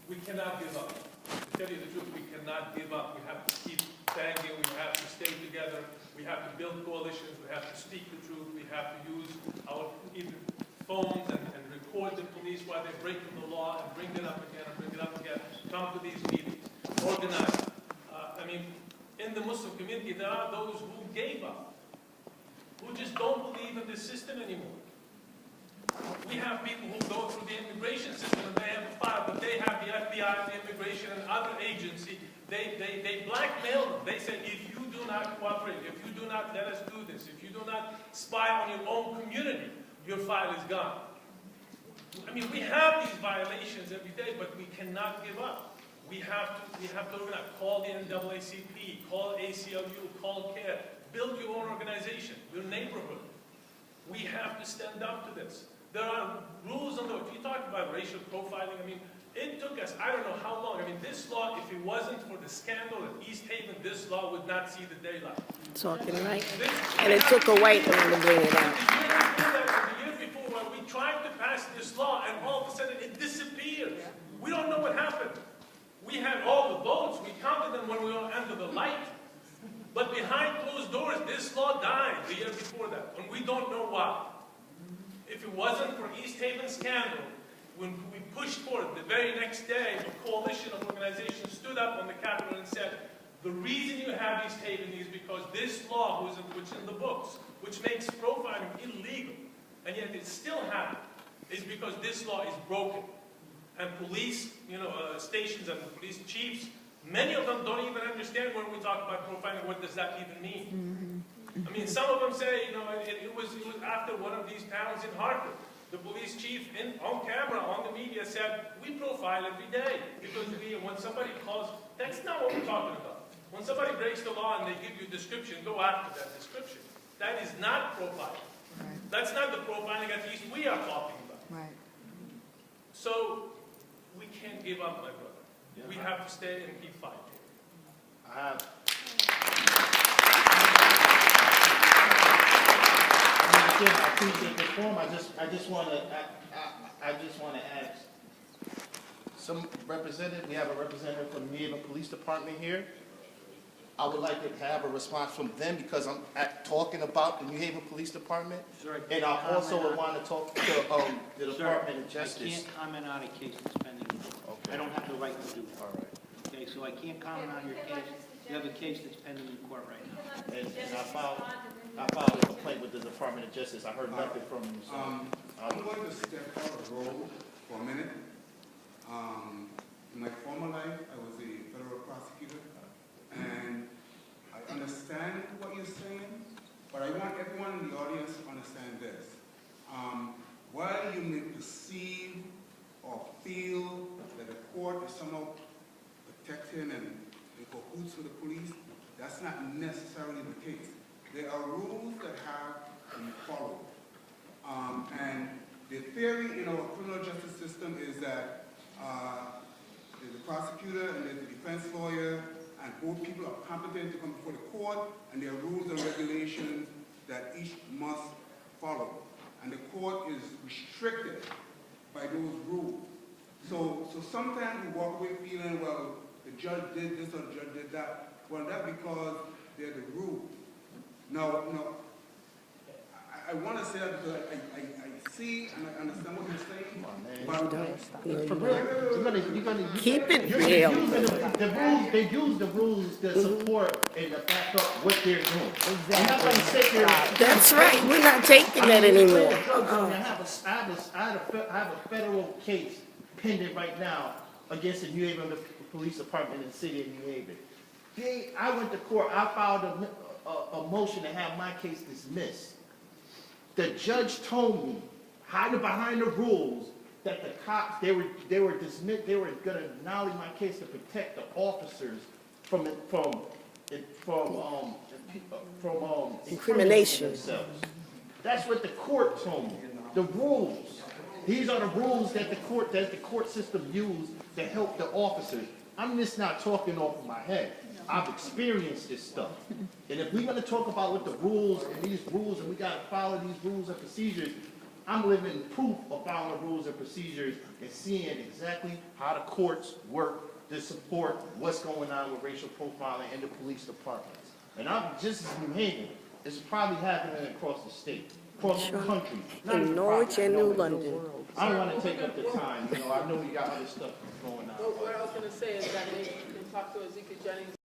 we cannot give up. To tell you the truth, we cannot give up. We have to keep banging. We have to stay together. We have to build coalitions. We have to speak the truth. We have to use our even phones and record the police while they're breaking the law and bring it up again and bring it up again. Come to these meetings. Organize. I mean, in the Muslim community, there are those who gave up, who just don't believe in the system anymore. We have people who go through the immigration system and they have a file, but they have the FBI, the immigration, and other agency. They blackmail them. They say, if you do not cooperate, if you do not let us do this, if you do not spy on your own community, your file is gone. I mean, we have these violations every day, but we cannot give up. We have to organize. Call the NAACP, call ACLU, call CARE. Build your own organization, your neighborhood. We have to stand up to this. There are rules on the, if you talk about racial profiling, I mean, it took us, I don't know how long. I mean, this law, if it wasn't for the scandal at East Haven, this law would not see the daylight. Talking right. And it took a white man to bring it out. The year before, when we tried to pass this law, and all of a sudden it disappeared. We don't know what happened. We had all the votes. We counted them when we were under the light. But behind closed doors, this law died the year before that, and we don't know why. If it wasn't for East Haven scandal, when we pushed forward, the very next day, a coalition of organizations stood up on the Capitol and said, the reason you have East Haven is because this law, which is in the books, which makes profiling illegal, and yet it still happened, is because this law is broken. And police, stations and police chiefs, many of them don't even understand when we talk about profiling, what does that even mean? I mean, some of them say, it was after one of these panels in Hartford. The police chief on camera, on the media said, we profile every day. Because when somebody calls, that's not what we're talking about. When somebody breaks the law and they give you a description, go after that description. That is not profiling. Right. That's not the profiling at least we are talking about. Right. So, we can't give up, my brother. Yeah. We have to stay and keep fighting. I appreciate the form. I just want to ask some representative. We have a representative from the New Haven Police Department here. I would like to have a response from them because I'm talking about the New Haven Police Department, and I also would want to talk to the Department of Justice. I can't comment on a case that's pending. Okay. I don't have the right to do that. All right. Okay, so I can't comment on your case. You have a case that's pending in court right now. And I filed a complaint with the Department of Justice. I heard nothing from you. So I'm going to step out of the role for a minute. In my former life, I was a federal prosecutor, and I understand what you're saying, but I want everyone in the audience to understand this. While you may perceive or feel that the court is somehow protecting and in cahoots with the police, that's not necessarily the case. There are rules that have to be followed. And the theory in our criminal justice system is that there's a prosecutor and there's a defense lawyer, and both people are competent to come before the court, and there are rules and regulations that each must follow. And the court is restricted by those rules. So sometimes we walk away feeling, well, the judge did this or the judge did that. Well, that's because they're the rules. No, I want to say that because I see and I understand what you're saying. But You're gonna keep it real. The rules, they use the rules to support and to back up what they're doing. Exactly. That's right. We're not taking that anymore. I have a federal case pending right now against the New Haven Police Department in the city of New Haven. I went to court. I filed a motion to have my case dismissed. The judge told me, hiding behind the rules, that the cops they were dismissed. They were going to nolly my case to protect the officers from incrimination. That's what the court told me. The rules. These are the rules that the court system used to help the officers. I'm just not talking off of my head. I've experienced this stuff. And if we're going to talk about what the rules and these rules, and we got to follow these rules and procedures, I'm living proof of following the rules and procedures and seeing exactly how the courts work to support what's going on with racial profiling in the police departments. And I'm just as New Haven, it's probably happening across the state, across the country. Not In even Norwich probably, and I know New it's the London. world. I don't want to take up the time, I know you got other stuff going on. Well, what I was gonna say is that maybe you can talk to Ezekiel Jennings